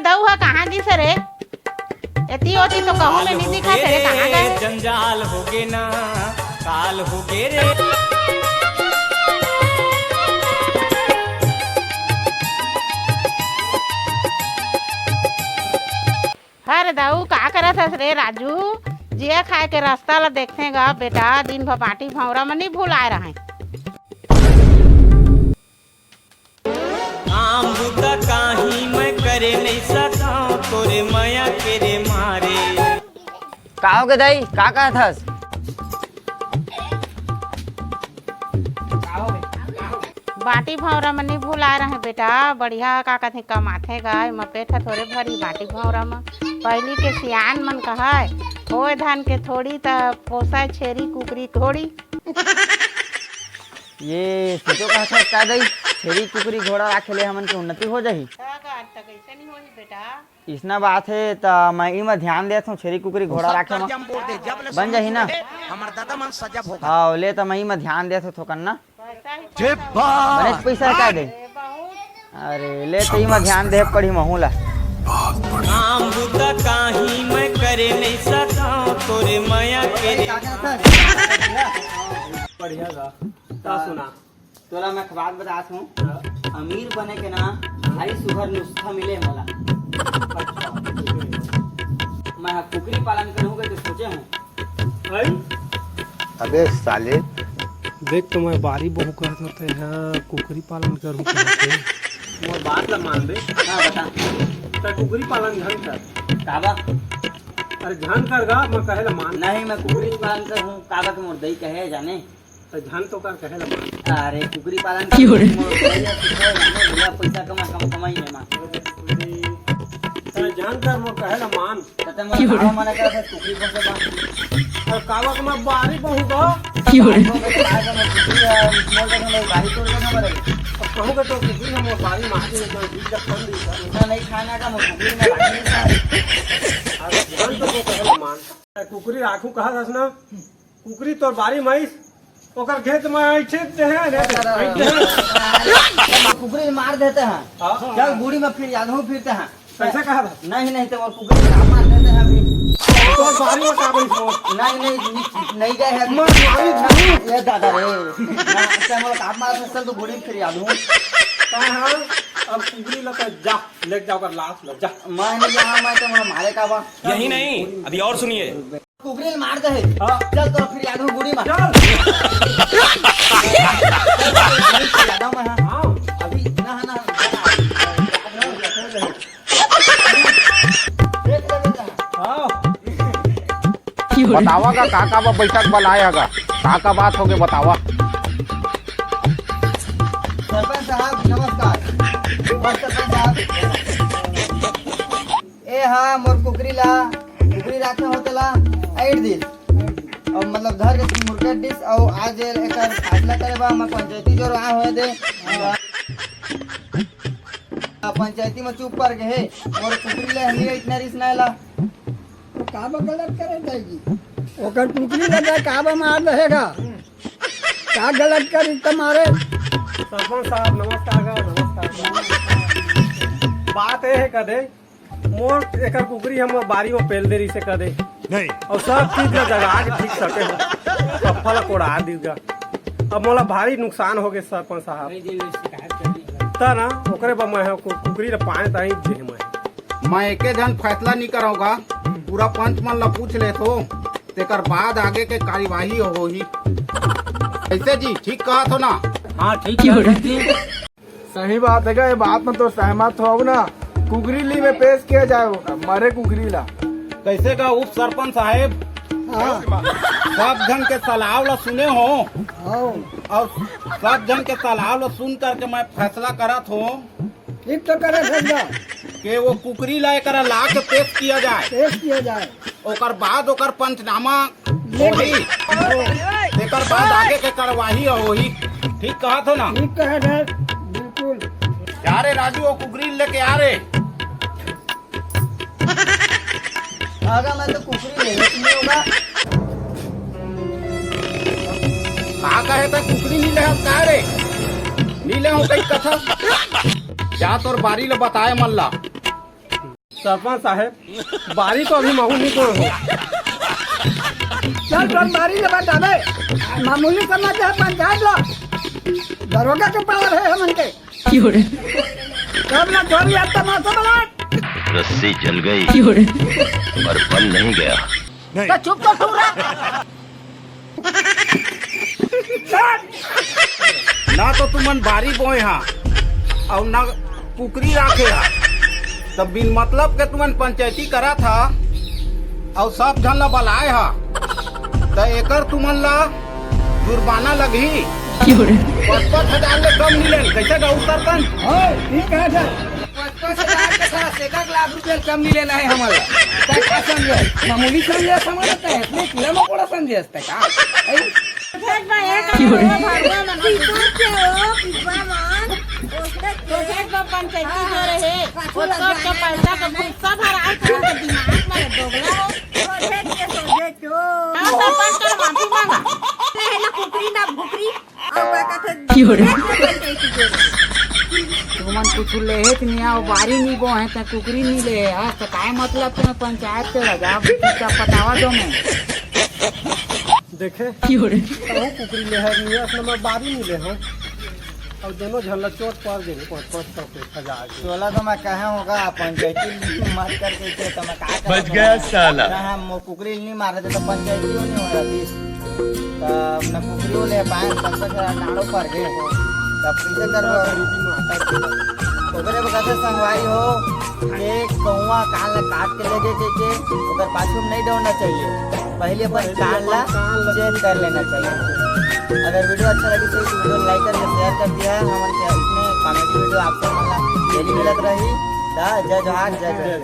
दऊ है कहाँ गिस रे? एती होती तो कहूँ में नहीं दिखा रे, कहाँ गए? जंजाल हो गे ना काल हो गे रे। अरे दाऊ का करत हस रे राजू? जिया खाए के रास्ता ला देखते गा बेटा, दिन भर बाटी भौरा में नहीं भूलाए रहे। आम बुता काही मैं करे नहीं सका तोरे माया के रे मारे। का हो गए दाई, का कहत हस? बाटी भौरा में नहीं भूला रहे बेटा, बढ़िया का कहते कमाथे गाय मपेट थोड़े भरी बाटी भौरा में। पहली के सियान मन कहाय होए धान के थोड़ी त पोसा छेरी कुकरी थोड़ी। ये सोचो कहत हस का दाई, छेरी कुकरी घोड़ा राखे ले हमन के उन्नति हो जाही। कैसे नहीं होही बेटा? इसना बात है त मैं इमा ध्यान देत हूँ, छेरी कुकरी घोड़ा राखे में बन जाही ना। हाँ ले त मैं इमा ध्यान देत हूँ थोकन ना। बने पैसा का दे? अरे ले तो इमा ध्यान दे पड़ी महू ला। आम बुता काही मैं करे नहीं सका तोरे माया के रे। बढ़िया गा सुना तोला मैं एक बात बतात हूँ, अमीर बने के ना भारी सुघर नुस्खा मिले मला। मैं कुकरी पालन करूँगा तो सोचे हूँ। अबे साले देख तो मैं बारी बहु कहत होते हैं कुकरी पालन करूँ मोर बात ला मान दे। हाँ बता तो कुकरी पालन ध्यान कर काबा। अरे ध्यान कर गा मैं कहे ला मान नहीं मैं कुकरी पालन करूँ काबा के मोर दई कहे जाने। तो ध्यान तो कर कहे ला मान। अरे कुकरी पालन पैसा कम कमाई है मां। तो ध्यान कर मोर कहे ला मान। तते मोर गाँव मने कर कुकरी पोसे बा। और कावा के मैं बारी बहु गा मोर बारी तोड़ देना पड़े। कहूँगा तो कुकरी में मोर बारी मार दे तो बीच का फल दी कर। इतना नहीं खाना का मोर कुकरी में बाकी नहीं खाए। अरे ध्यान तो मोर कहे ला मान। कुकरी राखू कहा दस ना कुकरी तोर बारी माइस ओकर खेत में ऐठे दे है रे कुकरी मार देते हैं। चल बूढ़ी में फिर याद हो फिरते हैं। कैसे कहा था? नहीं तो और कुकरी का मार देते हैं अभी। तो बारी में का बई नहीं गए हैं ये दादा रे ना अच्छा मोर का मार से चल तो बूढ़ी फिर याद हूं। हां अब कुकरी लगा जा ले जाओ कर लाश लग जा। मैं नहीं यहाँ मैं तो मोर मारे का बा। यही नहीं अभी और सुनिए। कुकरी मार दे चल तो फिर याद हो बूढ़ी में चल याद में हां अभी ना ना बतावा का काका बा बैठक बुलाया गा, काका बात हो गए बतावा। सरपंच साहब नमस्कार। सरपंच साहब ए हाँ मोर कुकरी राखे होतेला 8 दिन और मतलब घर के मुर्गा डिश और आज एकर फैसला करे बा मैं पंचायती जो आ होए दे पंचायती में चुप कर गए और कुकरी ले हमी इतना रिस नाला तो काबा गलत करे जाएगी ओकर कुकरी लगा काबा मार रहेगा क्या गलत करी तुम्हारे। सरपंच साहब नमस्कार गा नमस्कार। बात ये है कदे मोर एकर कुकरी हम बारी में पेल देरी से कदे नहीं और सब चीज ला जगा के ठीक सके हो सफल कोड़ा दीगा। अब मोला भारी नुकसान हो गए सरपंच साहब त ना ओकरे बा मैं कुकरी ला पानी ताई दे मैं एके जन फैसला नहीं कराऊंगा, पूरा पंच मन ला पूछ ले तो तेकर बाद आगे के कार्यवाही होही। ऐसे जी ठीक कहा तो ना? हाँ ठीक है। सही बात है ये बात में तो सहमत हो ना। कुकरी ली में पेश किया जाए मरे कुकरी ला। कैसे का उप सरपंच साहेब सब जन के सलाह ला सुने हो और सब जन के सलाह ला सुन करके मैं फैसला करत हूँ ठीक तो करे भैया कि वो कुकरी ला एकरा ला के पेश किया जाए। ओकर बाद ओकर पंचनामा होही, एकर बाद आगे के कार्यवाही होही। ठीक कहा तो ना? ठीक कहे बिल्कुल। जा रे राजू वो कुकरी लेके आ रे। आगा मैं तो कुकरी ले नहीं होगा। का कहे तो कुकरी नहीं ले का रे नीले हो कई कथा जा तोर बारी ले बताए मन ला। सरपंच साहब बारी तो अभी महू नहीं कोण हो। चल बारी ले बता दे मामूली समझ है पंचायत लो दरोगा के पावर है हमन के कब ना चोरी आता मातो बना रस्सी जल गई पर बन नहीं गया। तो चुप तो तू रह ना तो तुमन बारी बोए हा और ना कुकरी राखे हा, तब बिन मतलब के तुमन पंचायती करा था और सब झन ला बलाए हा, तो एकर तुमन ला जुर्माना लगी 55,000 ले कम मिले। कैसे गाँव सरपंच? ठीक है सर 55,000 के साथ 1 लाख रुपया कम नहीं लेना है हमारा। क्या समझे मामूली समझे समझता है इतने कीड़ा मकोड़ा समझे हस्ते का पंचायती जो रहे वो सब के पैसा का गुस्सा भरा के दिमाग में डोगला हो सरपंच का माफी मांगा ना कुकरी ना भुकरी और कहते तुमन कुछ लेत नहीं आओ बारी नहीं बो है तो कुकरी नहीं ले है तो काय मतलब तुम्हें पंचायत से लगा क्या पटावा दो मैं देखे कहूँ कुकरी ले है नहीं अपने में बारी मिले हो और दोनों झल्ला चोट पड़ गए 500 के 1,000 के। चोला तो मैं कहे होगा पंचायती मार करके थे तो मैं कहा बच गया साला। हम कुकरी नहीं मार रहे थे तो पंचायती नहीं हो रहा थी तो अपना कुकरी ले पाए 55,000 नाड़ो पर गए तब कैसे करबो ओकरे बगैर संगवाई हो एक कौवा कान ला काट के ले के ओकर पाछू में नहीं दौड़ना चाहिए, पहले अपन कान ला चेंज कर लेना चाहिए। अगर वीडियो अच्छा लगी तो वीडियो लाइक करके शेयर कर दिया हमारे इसमें कॉमेडी वीडियो आपको मतलब डेली मिलत रही। जय जोहार जय जय।